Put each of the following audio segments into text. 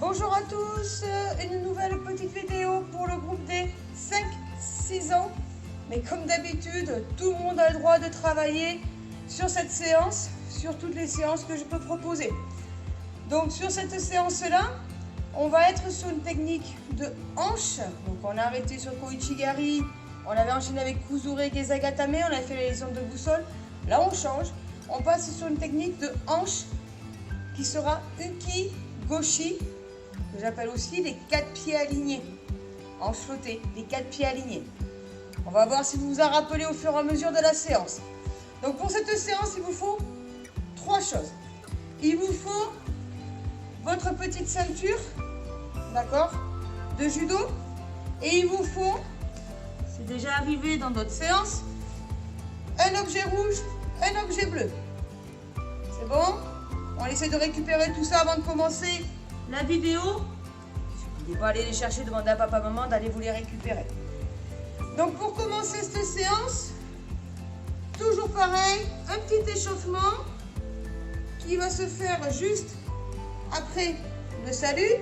Bonjour à tous, une nouvelle petite vidéo pour le groupe des 5-6 ans. Mais comme d'habitude, tout le monde a le droit de travailler sur cette séance, sur toutes les séances que je peux proposer. Donc sur cette séance-là, on va être sur une technique de hanche. Donc on a arrêté sur Koichigari, on avait enchaîné avec Kuzure Gezagatame, on a fait les lésions de boussole. Là on change, on passe sur une technique de hanche qui sera Uki Goshi, que j'appelle aussi les 4 pieds alignés, hanche flottée, les 4 pieds alignés. On va voir si vous vous en rappelez au fur et à mesure de la séance. Donc pour cette séance, il vous faut 3 choses. Il vous faut votre petite ceinture, d'accord, de judo, et il vous faut, c'est déjà arrivé dans d'autres séances, un objet rouge, un objet bleu. C'est bon? On essaie de récupérer tout ça avant de commencer la vidéo. N'oubliez pas aller les chercher, demander à papa, maman d'aller vous les récupérer. Donc pour commencer cette séance, toujours pareil, un petit échauffement qui va se faire juste après le salut.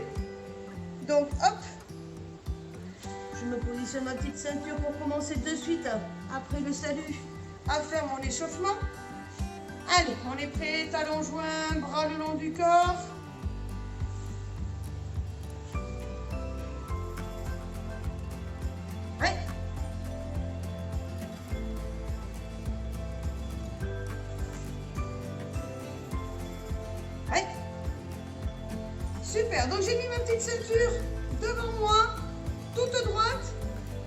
Donc hop, je me positionne ma petite ceinture pour commencer de suite après le salut à faire mon échauffement. Allez, on est prêt, talons joints, bras le long du corps. Ouais. Ouais. Super, donc j'ai mis ma petite ceinture devant moi, toute droite,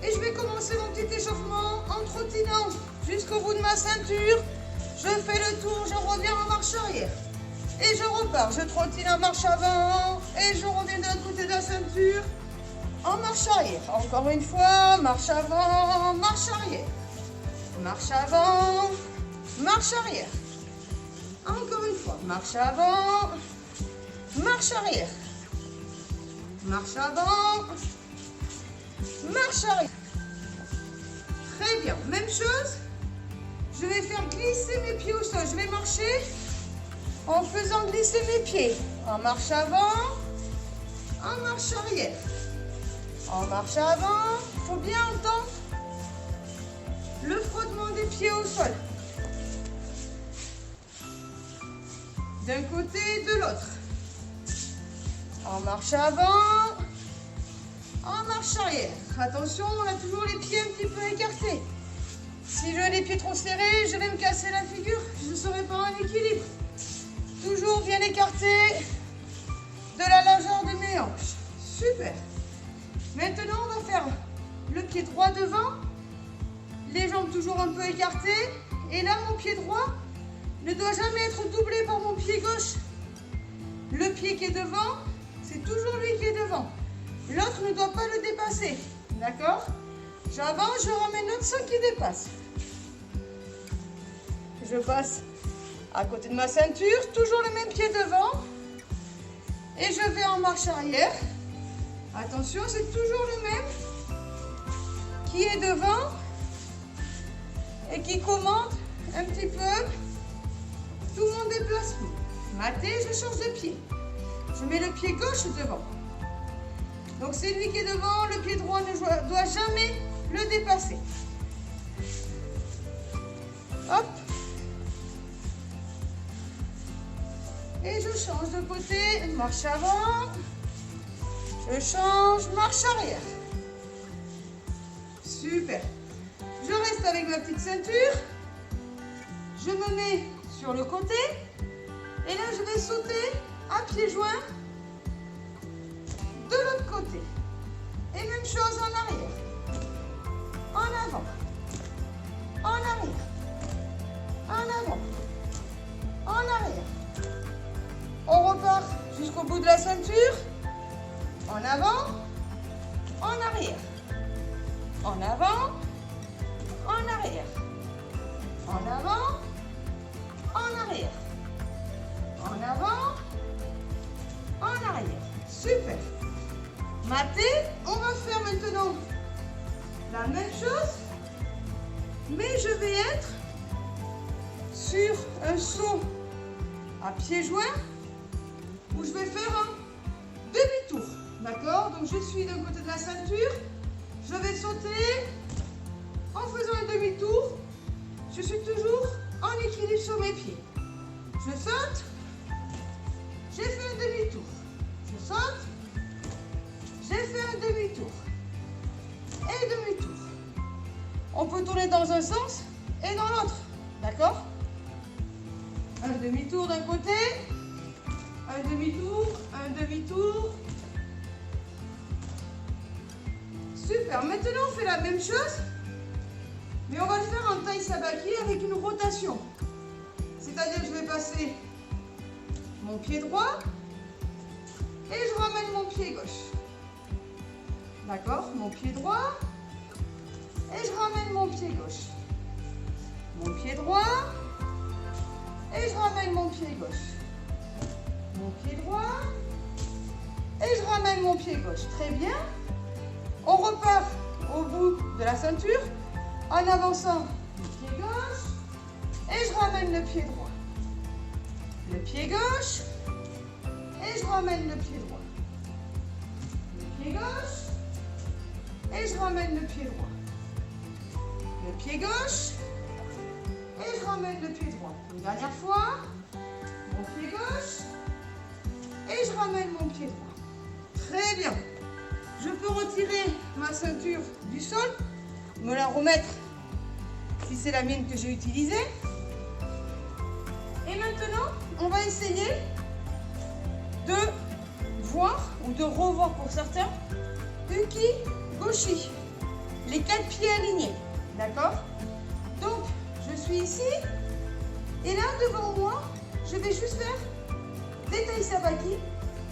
et je vais commencer mon petit échauffement en trottinant jusqu'au bout de ma ceinture. Je fais le tour, je reviens en marche arrière. Et je repars, je trottine en marche avant, et je reviens de l'autre côté de la ceinture, en marche arrière. Encore une fois, marche avant, marche arrière. Marche avant, marche arrière. Encore une fois, marche avant, marche arrière. Marche avant, marche arrière. Très bien, même chose. Je vais faire glisser mes pieds au sol. Je vais marcher en faisant glisser mes pieds. En marche avant, en marche arrière. En marche avant, il faut bien entendre le frottement des pieds au sol. D'un côté et de l'autre. En marche avant, en marche arrière. Attention, on a toujours les pieds un petit peu écartés. Si j'ai les pieds trop serrés, je vais me casser la figure, je ne serai pas en équilibre. Toujours bien écarté de la largeur de mes hanches. Super. Maintenant, on va faire le pied droit devant, les jambes toujours un peu écartées. Et là, mon pied droit ne doit jamais être doublé par mon pied gauche. Le pied qui est devant, c'est toujours lui qui est devant. L'autre ne doit pas le dépasser. D'accord ? J'avance, je ramène l'autre sans qu'il dépasse. Je passe à côté de ma ceinture, toujours le même pied devant. Et je vais en marche arrière. Attention, c'est toujours le même qui est devant et qui commande un petit peu tout mon déplacement. Maté, je change de pied. Je mets le pied gauche devant. Donc c'est lui qui est devant, le pied droit ne doit jamais le dépasser. Hop. Et je change de côté, marche avant. Je change, marche arrière. Super. Je reste avec ma petite ceinture. Je me mets sur le côté. Et là, je vais sauter à pieds joints de l'autre côté. Et même chose en arrière. En avant, en arrière, en avant, en arrière. On repart jusqu'au bout de la ceinture. En avant, en arrière. En avant, en arrière. En avant, en arrière. En avant, en arrière. Super. Maté, on va faire maintenant la même chose, mais je vais être sur un saut à pieds joints où je vais faire un demi-tour. D'accord? Donc je suis d'un côté de la ceinture. Je vais sauter en faisant un demi-tour. Je suis toujours en équilibre sur mes pieds. Je saute. J'ai fait un demi-tour. Je saute. J'ai fait un demi-tour. Et demi-tour. On peut tourner dans un sens et dans l'autre. D'accord? Un demi-tour d'un côté. Un demi-tour. Un demi-tour. Super. Maintenant, on fait la même chose. Mais on va le faire en taille sabaki avec une rotation. C'est-à-dire que je vais passer mon pied droit et je ramène mon pied gauche. D'accord? Mon pied droit et je ramène mon pied gauche. Mon pied droit et je ramène mon pied gauche. Mon pied droit et je ramène mon pied gauche. Très bien. On repart au bout de la ceinture en avançant le pied gauche et je ramène le pied droit. Le pied gauche et je ramène le pied droit. Le pied gauche et je ramène le pied droit. Le pied gauche et je ramène le pied droit. Une dernière fois. Mon pied gauche et je ramène mon pied droit. Très bien. Je peux retirer ma ceinture du sol, me la remettre si c'est la mienne que j'ai utilisée. Et maintenant, on va essayer de voir ou de revoir pour certains Uki Goshi, les 4 pieds alignés. D'accord? Donc, je suis ici et là devant moi, je vais juste faire des taille sabaki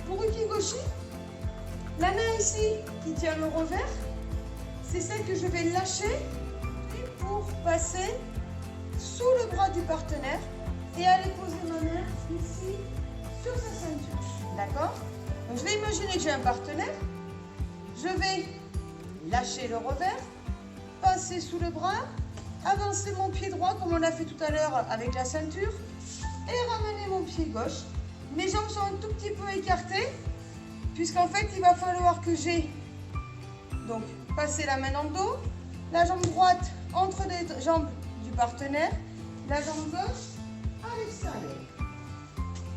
pour Uki Goshi. La main ici qui tient le revers, c'est celle que je vais lâcher pour passer sous le bras du partenaire et aller poser ma main ici sur sa ceinture. D'accord? Donc je vais imaginer que j'ai un partenaire. Je vais lâcher le revers, passer sous le bras, avancer mon pied droit comme on l'a fait tout à l'heure avec la ceinture et ramener mon pied gauche. Mes jambes sont un tout petit peu écartées puisqu'en fait il va falloir que j'ai donc passer la main dans le dos, la jambe droite entre les jambes du partenaire, la jambe gauche à l'extérieur.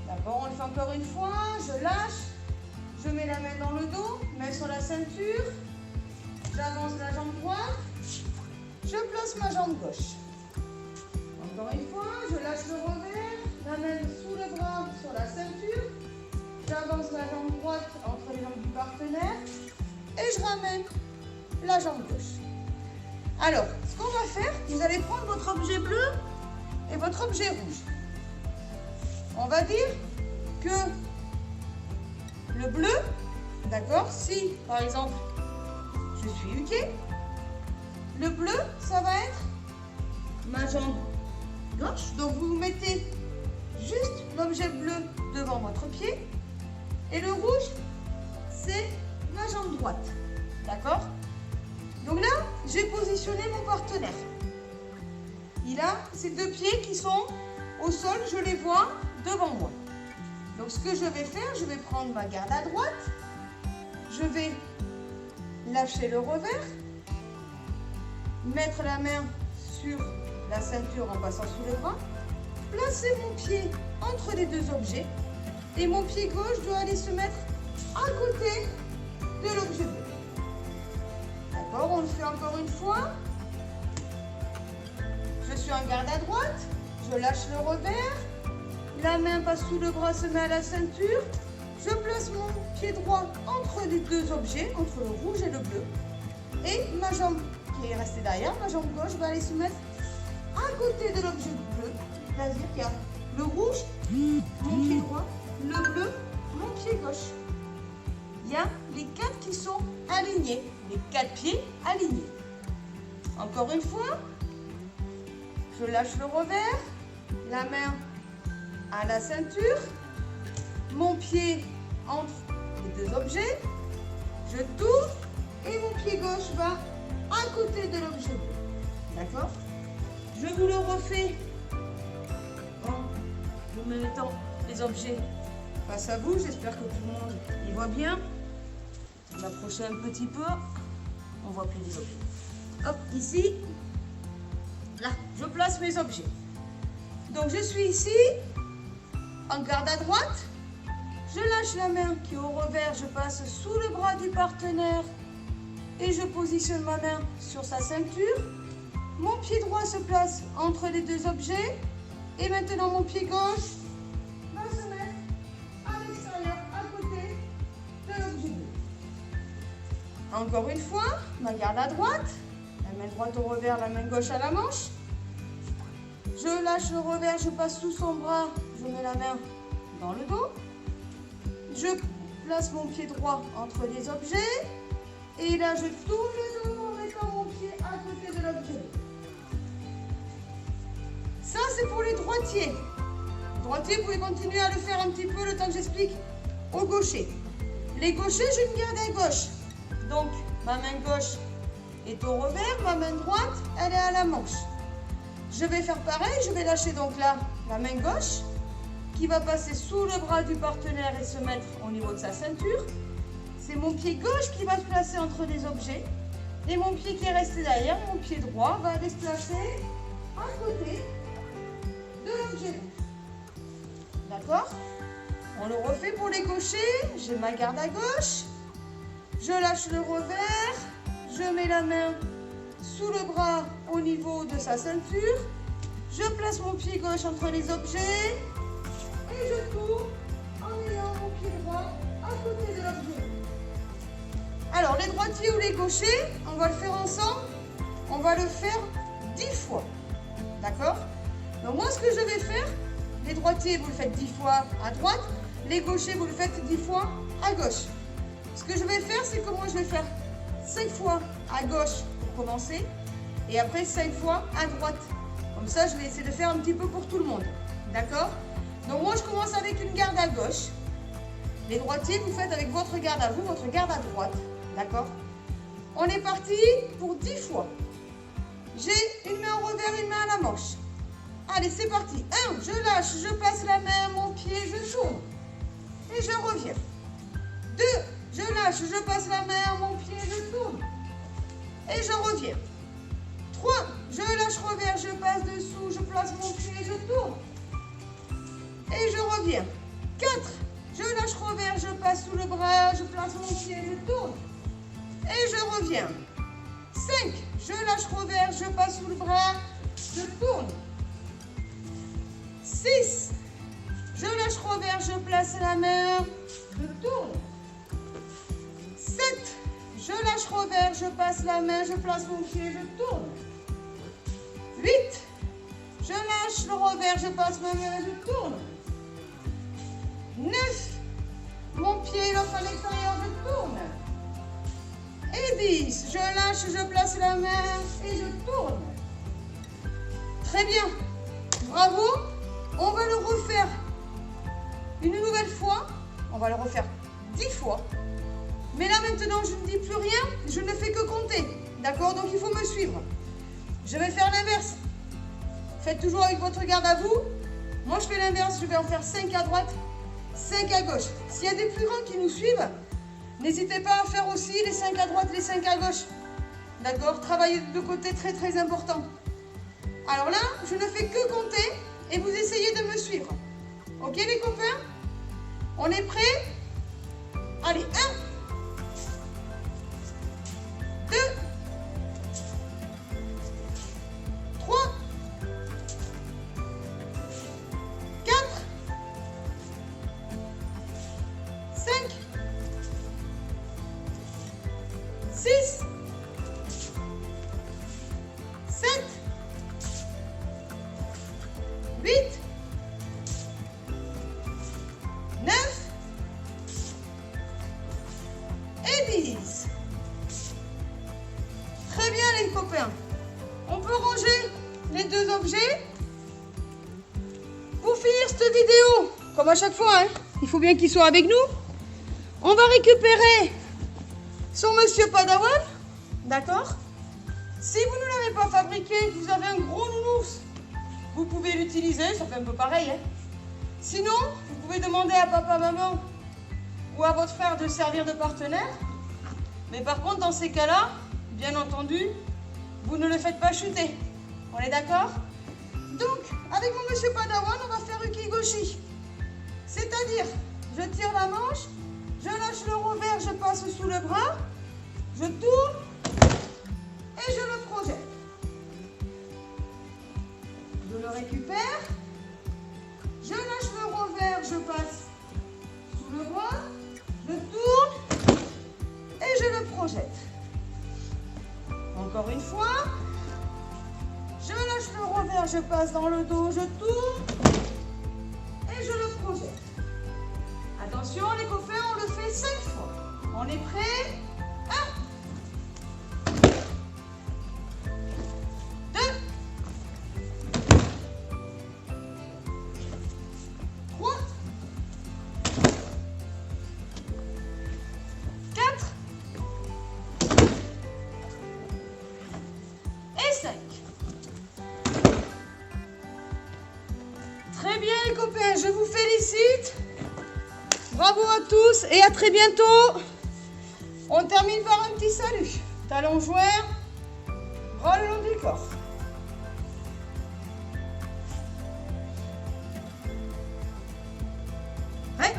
D'accord, on le fait encore une fois, je lâche, je mets la main dans le dos, main sur la ceinture, j'avance la jambe droite, je place ma jambe gauche. Encore une fois, je lâche le revers, la main sous le bras sur la ceinture, j'avance la jambe droite entre les jambes du partenaire et je ramène la jambe gauche. Alors, ce qu'on va faire, vous allez prendre votre objet bleu et votre objet rouge. On va dire que le bleu, d'accord, si par exemple je suis Uke, le bleu, ça va être ma jambe gauche. Donc vous mettez juste l'objet bleu devant votre pied et le rouge, c'est ma jambe droite. D'accord? Donc là, j'ai positionné mon partenaire. Il a ses 2 pieds qui sont au sol, je les vois devant moi. Donc ce que je vais faire, je vais prendre ma garde à droite, je vais lâcher le revers, mettre la main sur la ceinture en passant sous le bras, placer mon pied entre les 2 objets et mon pied gauche doit aller se mettre à côté de l'objet bleu. D'accord, on le fait encore une fois. Je suis en garde à droite, je lâche le revers, la main passe sous le bras, se met à la ceinture, je place mon pied droit entre les 2 objets, entre le rouge et le bleu, et ma jambe qui est restée derrière, ma jambe gauche va aller se mettre à côté de l'objet bleu, c'est-à-dire qu'il y a le rouge, mon pied droit, le bleu, mon pied gauche. Il y a les 4 qui sont alignés, les 4 pieds alignés. Encore une fois, je lâche le revers, la main à la ceinture, mon pied entre les 2 objets, je tourne et mon pied gauche va à côté de l'objet bleu. D'accord? Je vous le refais en vous mettant les objets face à vous. J'espère que tout le monde y voit bien. m'approcher un petit peu. On voit plus les objets. Hop, ici. Là, je place mes objets. Donc je suis ici, en garde à droite. Je lâche la main qui est au revers, je passe sous le bras du partenaire et je positionne ma main sur sa ceinture. Mon pied droit se place entre les deux objets et maintenant mon pied gauche va se mettre à l'extérieur, à côté de l'objet. Encore une fois, ma garde à droite, la main droite au revers, la main gauche à la manche. Je lâche le revers, je passe sous son bras, je mets la main dans le dos. Je place mon pied droit entre les objets et là je tourne le dos en mettant mon pied à côté de l'objet. Ça c'est pour les droitiers. Droitiers, vous pouvez continuer à le faire un petit peu le temps que j'explique aux gauchers. Les gauchers, je me garde à gauche. Donc ma main gauche est au revers, ma main droite, elle est à la manche. Je vais faire pareil, je vais lâcher donc là la main gauche qui va passer sous le bras du partenaire et se mettre au niveau de sa ceinture. C'est mon pied gauche qui va se placer entre les objets et mon pied qui est resté derrière, mon pied droit, va aller se placer à côté de l'objet. D'accord? On le refait pour les gauchers. J'ai ma garde à gauche, je lâche le revers, je mets la main sous le bras au niveau de sa ceinture, je place mon pied gauche entre les objets et je tourne en ayant mon pied droit à côté de l'objet. Alors les droitiers ou les gauchers, on va le faire ensemble, on va le faire 10 fois. D'accord? Donc moi ce que je vais faire, les droitiers vous le faites 10 fois à droite, les gauchers vous le faites 10 fois à gauche. Ce que je vais faire, c'est que moi je vais faire 5 fois à gauche pour commencer et après 5 fois à droite. Comme ça, je vais essayer de faire un petit peu pour tout le monde. D'accord? Donc moi, je commence avec une garde à gauche. Les droitiers, vous faites avec votre garde à vous, votre garde à droite. D'accord? On est parti pour 10 fois. J'ai une main au revers, une main à la manche. Allez, c'est parti. 1, je lâche, je passe la main à mon pied, je tourne. Et je reviens. 2, je lâche, je passe la main à mon pied, je tourne. Et je reviens. 3, je lâche revers, je passe dessous, je place mon pied, je tourne. Et je reviens. 4, je lâche revers, je passe sous le bras, je place mon pied, je tourne. Et je reviens. 5, je lâche revers, je passe sous le bras, je tourne. 6, je lâche revers, je place la main, je tourne. 7, je lâche revers, je passe la main, je place mon pied, je tourne. 8, je lâche le revers, je passe ma main, je tourne. 9, mon pied l'offre à l'extérieur, je tourne. Et 10, je lâche, je place la main et je tourne. Très bien, bravo. On va le refaire une nouvelle fois. On va le refaire 10 fois. Mais là maintenant, je ne dis plus rien, je ne fais que compter. D'accord? Donc il faut me suivre. Je vais faire l'inverse. Faites toujours avec votre garde à vous. Moi, je fais l'inverse. Je vais en faire 5 à droite, 5 à gauche. S'il y a des plus grands qui nous suivent, n'hésitez pas à faire aussi les 5 à droite, les 5 à gauche. D'accord? Travailler de côté, très très important. Alors là, je ne fais que compter et vous essayez de me suivre. Ok les copains? On est prêts? Allez, 1, 2, 3, 4, 5, 6, 7, 8, 9 et 10. Très bien les copains. On peut ranger les deux objets. Pour finir cette vidéo, comme à chaque fois, il faut bien qu'il soit avec nous. On va récupérer son monsieur Padawan. D'accord? Si vous ne l'avez pas fabriqué, que vous avez un gros nounours, vous pouvez l'utiliser, ça fait un peu pareil. Sinon, vous pouvez demander à papa, maman ou à votre frère de servir de partenaire. Mais par contre, dans ces cas-là, bien entendu, vous ne le faites pas chuter. On est d'accord? Donc, avec mon monsieur Padawan, on va faire Ukigoshi. C'est-à-dire, je tire la manche, je lâche le revers, je passe sous le bras, je tourne et je le projette. Je le récupère, je lâche le revers, je passe sous le bras, je tourne et je le projette. Encore une fois, je lâche le revers, je passe dans le dos, je tourne et je le projette. Attention les copains, on le fait 5 fois. On est prêts? 1, 2, 3, 4 et 5. Très bien les copains, je vous félicite. Bravo à tous et à très bientôt. On termine par un petit salut. Talons joints, bras le long du corps. Ouais.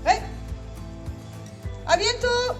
Ouais. À bientôt.